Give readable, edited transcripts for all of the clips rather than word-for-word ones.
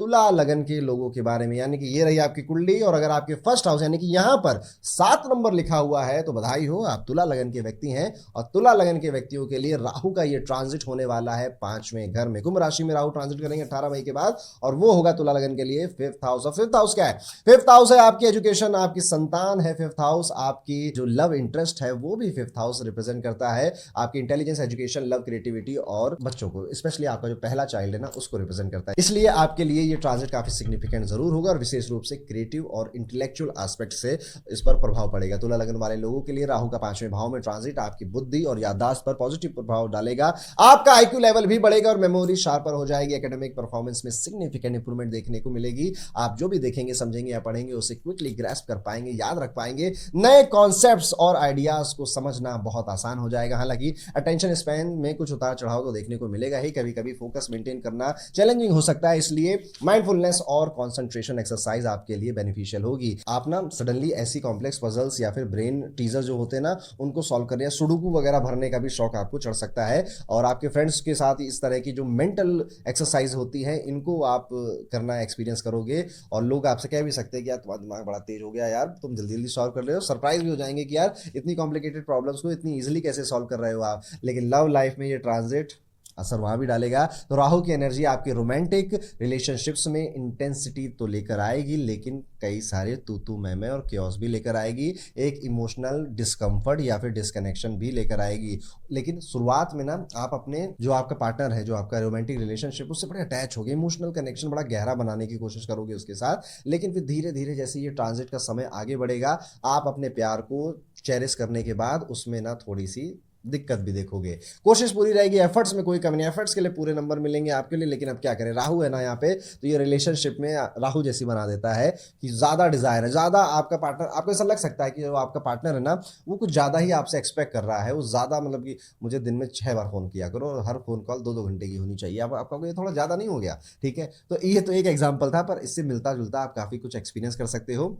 तुला लगन के लोगों के बारे में, यानी कि ये रही आपकी कुंडली और अगर आपके फर्स्ट हाउस यानी कि यहां पर 7 नंबर लिखा हुआ है तो बधाई हो, आप तुला लगन के व्यक्ति हैं। और तुला लगन के व्यक्तियों के लिए राहु का ये ट्रांजिट होने वाला है 5वें घर में। कुंभ राशि में राहु ट्रांजिट करेंगे 18 मई के बाद और वो होगा तुला लगन के लिए 5th हाउस। और 5th हाउस क्या है? 5th हाउस है आपकी एजुकेशन, आपकी संतान है। 5th हाउस आपकी जो लव इंटरेस्ट है वो भी 5th हाउस रिप्रेजेंट करता है। आपकी इंटेलिजेंस, एजुकेशन, लव, क्रिएटिविटी और बच्चों को, स्पेशली आपका जो पहला चाइल्ड है ना, उसको रिप्रेजेंट करता है। इसलिए आपके लिए ये ट्रांजिट काफी सिग्निफिकेंट जरूर होगा और विशेष रूप से क्रिएटिव और इंटेलेक्चुअल एस्पेक्ट से इस पर प्रभाव पड़ेगा। तुला लगन वाले लोगों के लिए राहु का 5वें भाव में ट्रांजिट आपकी बुद्धि और याददाश्त पर पॉजिटिव प्रभाव डालेगा। आपका आईक्यू लेवल भी बढ़ेगा और मेमोरी शार्पर हो जाएगी। एकेडमिक परफॉर्मेंस में सिग्निफिकेंट इंप्रूवमेंट देखने को मिलेगी। आप जो भी देखेंगे, समझेंगे या पढ़ेंगे उसे क्विकली ग्रैस्प कर पाएंगे, याद रख पाएंगे। नए कॉन्सेप्ट्स और आइडियाज को समझना बहुत आसान हो जाएगा। हालांकि अटेंशन स्पैन में कुछ उतार चढ़ाव तो देखने को मिलेगा ही, कभी कभी फोकस मेंटेन करना चैलेंजिंग हो सकता है, इसलिए माइंडफुलनेस और कंसंट्रेशन एक्सरसाइज आपके लिए बेनिफिशियल होगी। आप ना सडनली ऐसी कॉम्प्लेक्स पजल्स या फिर ब्रेन टीजर जो होते हैं ना, उनको सॉल्व करने या सुडोकू वगैरह भरने का भी शौक आपको चढ़ सकता है। और आपके फ्रेंड्स के साथ इस तरह की जो मेंटल एक्सरसाइज होती है इनको आप करना एक्सपीरियंस करोगे और लोग आपसे कह भी सकते हैं कि यार तुम्हारा दिमाग बड़ा तेज हो गया यार, तुम जल्दी जल्दी सॉल्व कर रहे हो। सरप्राइज भी हो जाएंगे कि यार इतनी कॉम्प्लिकेटेड प्रॉब्लम्स को इतनी इजीली कैसे सॉल्व कर रहे हो आप। लेकिन लव लाइफ में ये ट्रांजिट असर वहां भी डालेगा। तो राहु की एनर्जी आपके रोमांटिक रिलेशनशिप्स में इंटेंसिटी तो लेकर आएगी, लेकिन कई सारे तू मैं और क्योस भी लेकर आएगी। एक इमोशनल डिस्कम्फर्ट या फिर डिस्कनेक्शन भी लेकर आएगी। लेकिन शुरुआत में ना आप अपने जो आपका पार्टनर है, जो आपका रोमांटिक रिलेशनशिप, उससे बड़े अटैच हो गए, इमोशनल कनेक्शन बड़ा गहरा बनाने की कोशिश करोगे उसके साथ। लेकिन फिर धीरे धीरे जैसे ये ट्रांजिट का समय आगे बढ़ेगा, आप अपने प्यार को चेरिश करने के बाद उसमें ना थोड़ी सी दिक्कत भी देखोगे। कोशिश पूरी रहेगी, एफर्ट्स में कोई कमी नहीं, एफर्ट्स के लिए पूरे नंबर मिलेंगे आपके लिए। लेकिन अब क्या करें, राहु है ना यहाँ पे, तो ये रिलेशनशिप में राहु जैसी बना देता है कि ज़्यादा डिजायर है, ज़्यादा आपका पार्टनर, आपको ऐसा लग सकता है कि जो आपका पार्टनर है ना वो कुछ ज़्यादा ही आपसे एक्सपेक्ट कर रहा है। वो ज़्यादा मतलब कि मुझे दिन में 6 बार फ़ोन किया करो और हर फ़ोन कॉल 2-2 घंटे की होनी चाहिए। अब आपका ये थोड़ा ज़्यादा नहीं हो गया? ठीक है, तो ये तो एक एग्जाम्पल था, पर इससे मिलता जुलता आप काफ़ी कुछ एक्सपीरियंस कर सकते हो।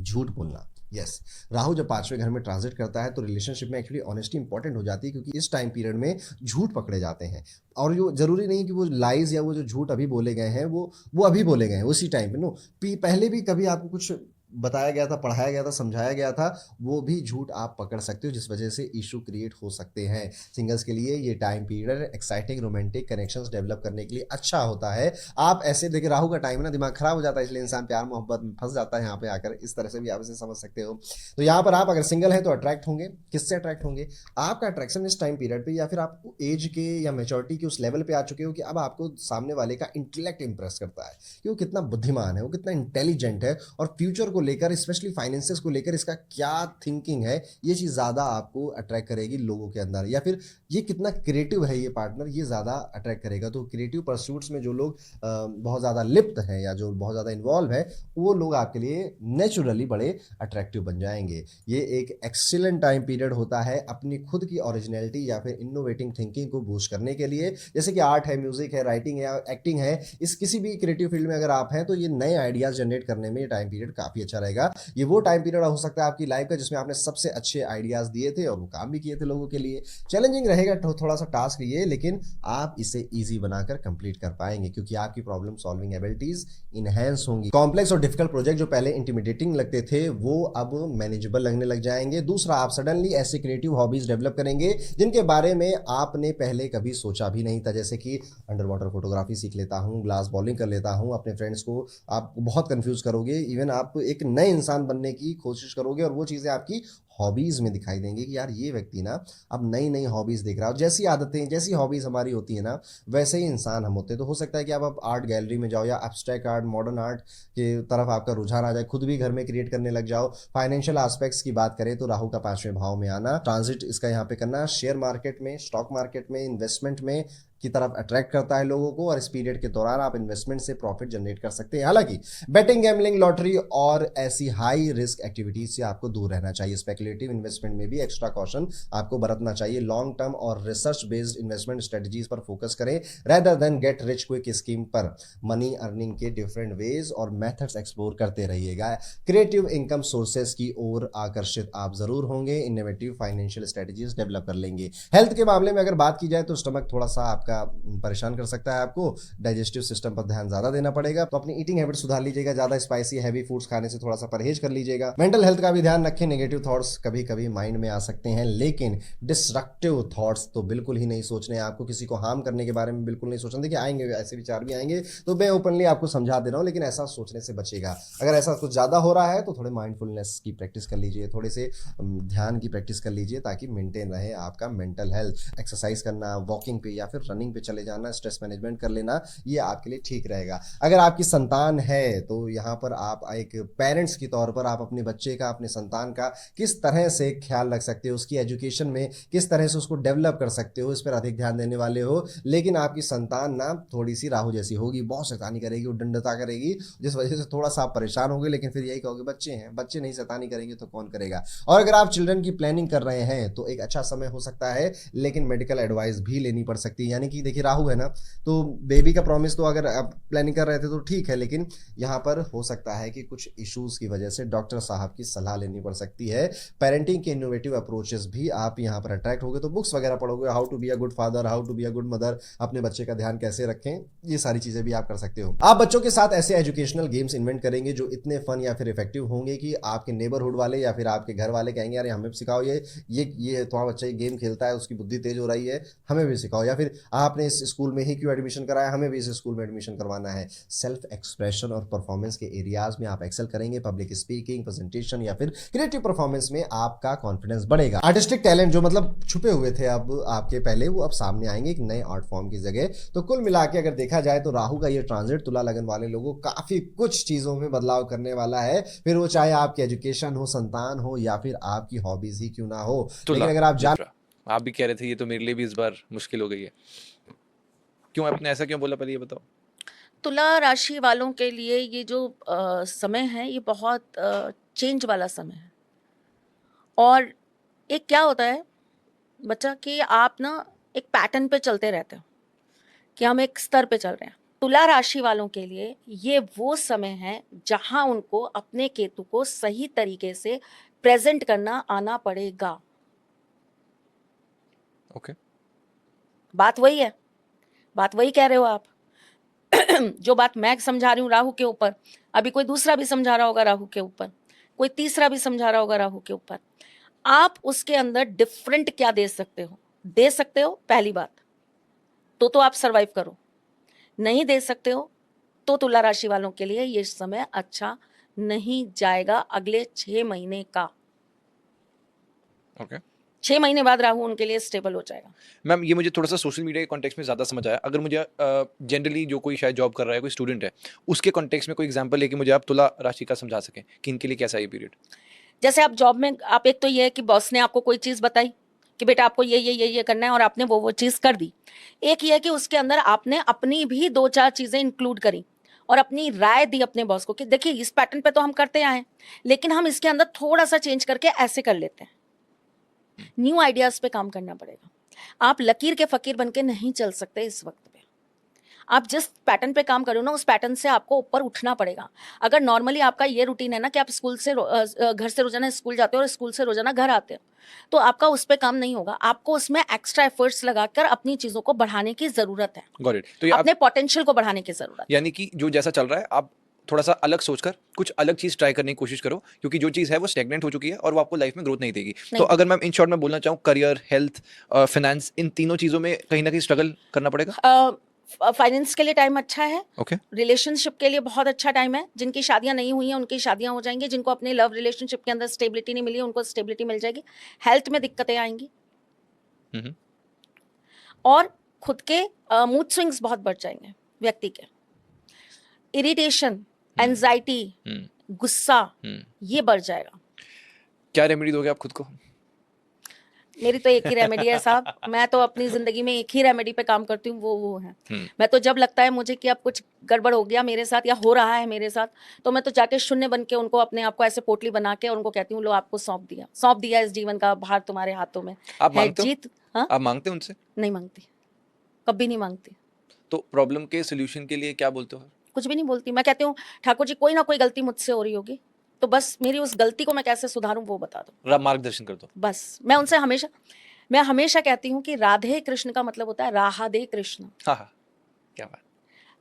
झूठ बोलना, यस, राहु जब 5वें घर में ट्रांजिट करता है तो रिलेशनशिप में एक्चुअली ऑनेस्टी इंपॉर्टेंट हो जाती है, क्योंकि इस टाइम पीरियड में झूठ पकड़े जाते हैं। और जो जरूरी नहीं कि वो लाइज या वो जो झूठ अभी बोले गए हैं वो अभी बोले गए हैं उसी टाइम पे, नो, पहले भी कभी आपको कुछ बताया गया था, पढ़ाया गया था, समझाया गया था, वो भी झूठ आप पकड़ सकते हो, जिस वजह से इशू क्रिएट हो सकते हैं। सिंगल्स के लिए ये time period exciting romantic connections develop करने के लिए अच्छा होता है। आप ऐसे देखिए, राहु का टाइम है ना, दिमाग खराब हो जाता है, इसलिए इंसान प्यार मोहब्बत में फंस जाता है यहाँ पे आकर। इस तरह से भी आप इसे समझ सकते हो। तो यहाँ पर आप अगर सिंगल है तो अट्रैक्ट होंगे। किससे अट्रैक्ट होंगे? आपका अट्रैक्शन इस टाइम पीरियड पे, या फिर आप एज के या मेच्योरिटी के उस लेवल पे आ चुके हो कि अब आपको सामने वाले का इंटेलेक्ट इंप्रेस करता है कि वो कितना बुद्धिमान है, वो कितना इंटेलिजेंट है, और फ्यूचर को लेकर, स्पेशली फाइनेंसेस को लेकर इसका क्या थिंकिंग है, ये चीज़ ज़्यादा आपको अट्रैक्ट करेगी लोगों के अंदर। या फिर ये कितना क्रिएटिव है ये पार्टनर, ये ज़्यादा अट्रैक्ट करेगा। तो क्रिएटिव परस्यूट्स में जो लोग बहुत ज़्यादा लिप्त हैं या जो बहुत ज़्यादा इन्वॉल्व है, वो लोग आपके लिए नेचुरली बड़े अट्रैक्टिव बन जाएंगे। ये एक एक्सीलेंट टाइम पीरियड होता है अपनी खुद की ओरिजिनलिटी या फिर इनोवेटिंग थिंकिंग को बूस्ट करने के लिए। जैसे कि आर्ट है, म्यूजिक है, राइटिंग है, एक्टिंग है, इस किसी भी क्रिएटिव फील्ड में अगर आप हैं तो ये नए आइडियाज जनरेट करने में ये टाइम पीरियड काफ़ी अच्छा रहेगा। ये वो टाइम पीरियड हो सकता है आपकी लाइफ का जिसमें आपने सबसे अच्छे आइडियाज दिए थे और वो काम भी किए थे लोगों के लिए। चैलेंजिंग रहेगा थोड़ा सा टास्क ये, लेकिन आप इसे इजी बनाकर कंप्लीट कर पाएंगे, क्योंकि आपकी प्रॉब्लम सॉल्विंग एबिलिटीज इनहेंस होंगी। कॉम्प्लेक्स और डिफिकल्ट प्रोजेक्ट जो पहले इंटिमिडेटिंग लगते थे वो अब मैनेजेबल लगने लग जाएंगे। दूसरा, आप सडनली ऐसे क्रिएटिव हॉबीज डेवलप करेंगे जिनके बारे में आपने पहले कभी सोचा भी नहीं था। जैसे कि अंडर वाटर फोटोग्राफी सीख लेता हूँ, ग्लास बॉलिंग कर लेता हूँ। अपने फ्रेंड्स को आप बहुत कंफ्यूज करोगे, इवन आप एक नए इंसान बनने की कोशिश करोगे और वो चीज़ें आपकी हॉबीज में दिखाई देंगी कि यार ये व्यक्ति ना अब नई नई हॉबीज देख रहा है। जैसी आदतें, जैसी हॉबीज हमारी होती है ना, वैसे ही इंसान हम होते हैं। तो हो सकता है कि आप आर्ट गैलरी में जाओ या एब्स्ट्रैक्ट आर्ट, मॉडर्न आर्ट के तरफ आपका रुझान आ जाए, खुद भी घर में क्रिएट करने लग जाओ। फाइनेंशियल एस्पेक्ट्स की बात करें तो राहु का 5वें भाव में आना, ट्रांजिट इसका यहाँ पे करना, शेयर मार्केट में, स्टॉक मार्केट में, इन्वेस्टमेंट में की तरफ अट्रैक्ट करता है लोगों को। और इस पीरियड के दौरान आप इन्वेस्टमेंट से प्रॉफिट जनरेट कर सकते हैं। हालांकि बेटिंग, गैम्बलिंग, लॉटरी और ऐसी हाई रिस्क एक्टिविटीज से आपको दूर रहना चाहिए। स्पेकुलेटिव इन्वेस्टमेंट में भी एक्स्ट्रा कॉशन आपको बरतना चाहिए। लॉन्ग टर्म और रिसर्च बेस्ड इन्वेस्टमेंट स्ट्रेटजीज पर फोकस करें rather than get rich quick scheme पर। मनी अर्निंग के डिफरेंट वेज और मेथड्स एक्सप्लोर करते रहिएगा। क्रिएटिव इनकम सोर्सेज की ओर आकर्षित आप जरूर होंगे। इनोवेटिव फाइनेंशियल स्ट्रेटजीज डेवलप कर लेंगे। हेल्थ के मामले में अगर बात की जाए तो स्टमक थोड़ा सा आपका आपका परेशान कर सकता है। आपको डाइजेस्टिव सिस्टम पर ध्यान ज़्यादा देना पड़ेगा, तो अपनी ईटिंग हैबिट सुधार लीजिएगा, ज़्यादा स्पाइसी हैवी फूड्स खाने से थोड़ा सा परहेज कर लीजिएगा। मेंटल हेल्थ का भी ध्यान रखें, नेगेटिव थॉट्स कभी कभी माइंड में आ सकते हैं, लेकिन डिस्ट्रक्टिव थॉट्स तो बिल्कुल ही नहीं सोचने हैं। आपको किसी को हार्म करने के बारे में बिल्कुल नहीं सोचना। देखिए आएंगे, ऐसे विचार भी आएंगे, तो मैं ओपनली आपको समझा दे रहा हूँ, लेकिन ऐसा सोचने से बचेगा। अगर ऐसा कुछ ज़्यादा हो रहा है तो थोड़े माइंडफुलनेस की प्रैक्टिस कर लीजिए, थोड़े से ध्यान की प्रैक्टिस कर लीजिए, ताकि मेंटेन रहे आपका मेंटल हेल्थ। एक्सरसाइज करना, वॉकिंग पे या फिर रनिंग पे चले जाना, स्ट्रेस मैनेजमेंट कर लेना, ये आपके लिए ठीक रहेगा। अगर आपकी संतान है तो यहाँ पर आप एक पेरेंट्स की तौर पर आप अपने बच्चे का, अपने संतान का किस तरह से ख्याल रख सकते हो, उसकी एजुकेशन में किस तरह से उसको डेवलप कर सकते हो, इस पर अधिक ध्यान देने वाले हो। लेकिन आपकी संतान ना थोड़ी सी राहु जैसी होगी, बहुत शैतानी करेगी, उद्दंडता करेगी, जिस वजह से थोड़ा सा आप परेशान होगे। लेकिन फिर यही कहोगे बच्चे हैं, बच्चे नहीं शैतानी करेंगे तो कौन करेगा। और अगर आप चिल्ड्रन की प्लानिंग कर रहे हैं तो एक अच्छा समय हो सकता है, लेकिन मेडिकल एडवाइस भी लेनी पड़ सकती है। यानी कि देखिए राहु है ना, तो बेबी का प्रॉमिस तो अगर आप प्लानिंग कर रहे थे तो ठीक है, लेकिन यहाँ पर हो सकता है कि कुछ इश्यूज की वजह से डॉक्टर साहब की सलाह लेनी पड़ सकती है। पेरेंटिंग के इनोवेटिव अप्रोचेस भी आप यहाँ पर अट्रैक्ट होगे, तो बुक्स वगैरह पढ़ोगे, how to be a good father, how to be a good mother, अपने बच्चे का ध्यान कैसे रखें, ये सारी चीजें भी आप कर सकते हो। आप बच्चों के साथ ऐसे एजुकेशनल गेम्स इन्वेंट करेंगे जो इतने फन या फिर इफेक्टिव होंगे कि आपके नेबरहुड वाले या फिर आपके घर वाले कहेंगे यार हमें भी सिखाओ, ये तुम्हारा बच्चा ये गेम खेलता है, उसकी बुद्धि तेज हो रही है, हमें भी सिखाओ। या फिर आपने इस स्कूल में ही क्यों एडमिशन कराया, हमें भी इस स्कूल में एडमिशन करवाना है। सेल्फ एक्सप्रेशन और परफॉर्मेंस के एरियाज में आप एक्सेल करेंगे, पब्लिक स्पीकिंग, प्रेजेंटेशन या फिर क्रिएटिव परफॉर्मेंस में आपका कॉन्फिडेंस बढ़ेगा। आर्टिस्टिक टैलेंट जो मतलब छुपे हुए थे अब आपके पहले, वो अब सामने आएंगे एक नए आर्ट फॉर्म की जगह। तो कुल मिला के अगर देखा जाए तो राहु का ये ट्रांजिट तुला लगन वाले लोगों काफी कुछ चीजों में बदलाव करने वाला है, फिर वो चाहे आपकी एजुकेशन हो, संतान हो या फिर आपकी हॉबीज ही क्यों ना हो। लेकिन अगर आप जान, आप भी कह रहे थे ये तो मेरे लिए भी इस बार मुश्किल हो गई है, क्यों आपने ऐसा क्यों बोला, पहले ये बताओ। तुला राशि वालों के लिए ये जो समय है ये बहुत चेंज वाला समय है। और एक क्या होता है बच्चा कि आप ना एक पैटर्न पे चलते रहते हो कि हम एक स्तर पे चल रहे हैं। तुला राशि वालों के लिए ये वो समय है जहां उनको अपने केतु को सही तरीके से प्रेजेंट करना आना पड़ेगा। ओके। बात वही है, बात वही कह रहे हो आप। जो बात मैं समझा रही हूँ राहु के ऊपर, अभी कोई दूसरा भी समझा रहा होगा राहु के ऊपर, कोई तीसरा भी समझा रहा होगा राहु के ऊपर। आप उसके अंदर डिफरेंट क्या दे सकते हो, दे सकते हो पहली बात तो आप सरवाइव करो। नहीं दे सकते हो तो तुला राशि वालों के लिए ये समय अच्छा नहीं जाएगा अगले 6 महीने का। ओके। 6 महीने बाद राहु उनके लिए स्टेबल हो जाएगा। मैम ये मुझे थोड़ा सा सोशल मीडिया के कॉन्टेक्स्ट में ज़्यादा समझ आया। अगर मुझे जनरली जो कोई शायद जॉब कर रहा है, कोई स्टूडेंट है, उसके कॉन्टेक्स्ट में कोई एग्जांपल लेके मुझे आप तुला राशि का समझा सकें कि इनके लिए कैसा है ये पीरियड। जैसे आप जॉब में, आप एक तो ये है कि बॉस ने आपको कोई चीज़ बताई कि बेटा आपको ये करना है और आपने वो चीज़ कर दी। एक ये है कि उसके अंदर आपने अपनी भी 2-4 चीज़ें इंक्लूड करी और अपनी राय दी अपने बॉस को कि देखिए इस पैटर्न पे तो हम करते आए हैं, लेकिन हम इसके अंदर थोड़ा-सा चेंज करके ऐसे कर लेते हैं। न्यू आइडियाज़ पे काम करना पड़ेगा। आप लकीर के फ़कीर बन के नहीं चल सकते इस वक़्त पे। आप जिस पैटर्न पे काम कर रहे हो ना, उस पैटर्न से आपको ऊपर उठना पड़ेगा। अगर नॉर्मली आपका ये रूटीन है ना कि आप घर से रोज़ाना स्कूल जाते हो और स्कूल से रोज़ाना घर आते हो, तो आपका उस पे काम नहीं होगा। आपको उसमें एक्स्ट्रा एफर्ट्स लगाकर अपनी चीज़ों को बढ़ाने की ज़रूरत है। Got it. तो ये अपने पोटेंशियल को बढ़ाने की ज़रूरत है। यानी कि जो जैसा चल रहा है आप थोड़ा सा अलग सोचकर कुछ अलग चीज ट्राई करने की कोशिश करो, क्योंकि जो चीज है वो स्टेगनेंट हो चुकी है और वो आपको लाइफ में ग्रोथ नहीं देगी। तो अगर मैं इन शॉर्ट में बोलना चाहूँ, करियर, हेल्थ, फाइनेंस, इन तीनों चीजों में कहीं ना कहीं स्ट्रगल करना पड़ेगा। फाइनेंस के लिए टाइम अच्छा है। ओके। रिलेशनशिप के लिए बहुत अच्छा टाइम है। जिनकी शादियां नहीं हुई हैं उनकी शादियां हो जाएंगी। जिनको अपने लव रिलेशनशिप के अंदर स्टेबिलिटी नहीं मिली है उनको स्टेबिलिटी मिल जाएगी। हेल्थ में दिक्कतें आएंगी और खुद के मूड स्विंग्स बहुत बढ़ जाएंगे व्यक्ति के। इरिटेशन, एंजाइटी, गुस्सा, ये बढ़ जाएगा। क्या रेमेडी दोगे आप खुद को? मेरी तो एक ही रेमेडी है साहब। मैं तो अपनी जिंदगी में एक ही रेमेडी पे काम करती हूँ, वो है मैं तो जब लगता है मुझे कि अब कुछ गड़बड़ हो गया मेरे साथ या हो रहा है मेरे साथ, तो मैं तो जाके शून्य बन के उनको, अपने आप को ऐसे पोटली बना के उनको कहती हूँ लो आपको सौंप दिया इस जीवन का भार तुम्हारे हाथों में है। जीत। हाँ, आप मांगते हो उनसे? नहीं मांगती, कभी नहीं मांगती। तो प्रॉब्लम के सोल्यूशन के लिए क्या बोलते हो? कुछ भी नहीं बोलती। मैं कहती हूँ ठाकुर जी कोई ना कोई गलती मुझसे हो रही होगी, तो बस मेरी उस गलती को मैं कैसे सुधारूं वो बता दो, मार्गदर्शन कर दो। बस। मैं उनसे हमेशा, मैं हमेशा कहती हूँ कि राधे कृष्ण का मतलब होता है राहा दे कृष्ण। हाँ हाँ, क्या बात।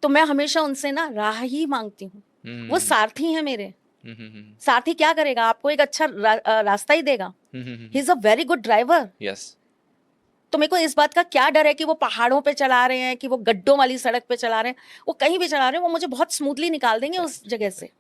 तो मैं हमेशा उनसे ना राह ही मांगती हूँ। वो सारथी हैं मेरे। सारथी क्या करेगा, आपको एक अच्छा रास्ता ही देगा। He is a very good driver. Yes. तो मेरे को इस बात का क्या डर है कि वो पहाड़ों पे चला रहे हैं, कि वो गड्ढों वाली सड़क पे चला रहे हैं, वो कहीं भी चला रहे हैं, वो मुझे बहुत स्मूथली निकाल देंगे उस जगह से।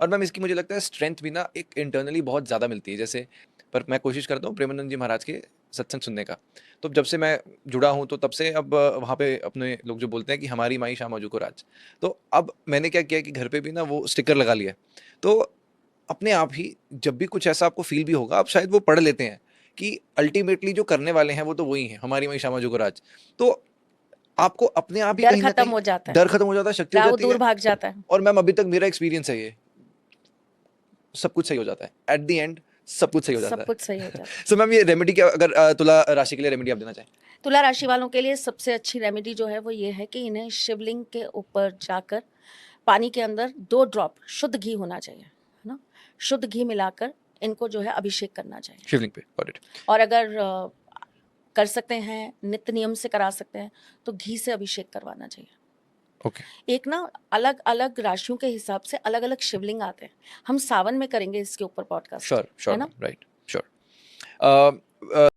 और मैम इसकी मुझे लगता है स्ट्रेंथ भी ना एक इंटरनली बहुत ज़्यादा मिलती है। जैसे पर मैं कोशिश करता हूँ प्रेमानंद जी महाराज के सत्संग सुनने का। तो जब से मैं जुड़ा हूँ तो तब से अब वहाँ पे अपने लोग जो बोलते हैं कि हमारी माई श्यामा को राज। तो अब मैंने क्या किया कि घर पे भी ना वो स्टिकर लगा लिया है। तो अपने आप ही जब भी कुछ ऐसा आपको फील भी होगा, आप शायद वो पढ़ लेते हैं कि अल्टीमेटली जो करने वाले हैं वो तो वही हैं, हमारी माई श्यामा को राज। तो आपको अपने आप ही डर कहीं ना खत्म कहीं हो जाता है, डर खत्म हो जाता है, शक्ति हो राहु जाती दूर है। भाग जाता है। और मैम अभी तक मेरा एक्सपीरियंस है ये, सब कुछ सही हो जाता है एट द एंड, सब कुछ सही हो जाता सब है। कुछ सही हो जाता है। सो मैम ये रेमेडी क्या, अगर तुला राशि के लिए रेमेडी आप देना चाहें? तुला राशि वालों के लिए सबसे अच्छी रेमेडी जो है वो ये है कि इन्हें शिवलिंग के ऊपर जाकर पानी के अंदर 2 ड्रॉप शुद्ध घी होना चाहिए, है ना, शुद्ध घी मिलाकर इनको जो है अभिषेक करना चाहिए। शिवलिंग पे, गॉट इट। और अगर कर सकते हैं, नित्य नियम से करा सकते हैं, तो घी से अभिषेक करवाना चाहिए। ओके। एक ना अलग अलग राशियों के हिसाब से अलग अलग शिवलिंग आते हैं। हम सावन में करेंगे इसके ऊपर पॉडकास्ट, श्योर है श्योर ना। Right, sure.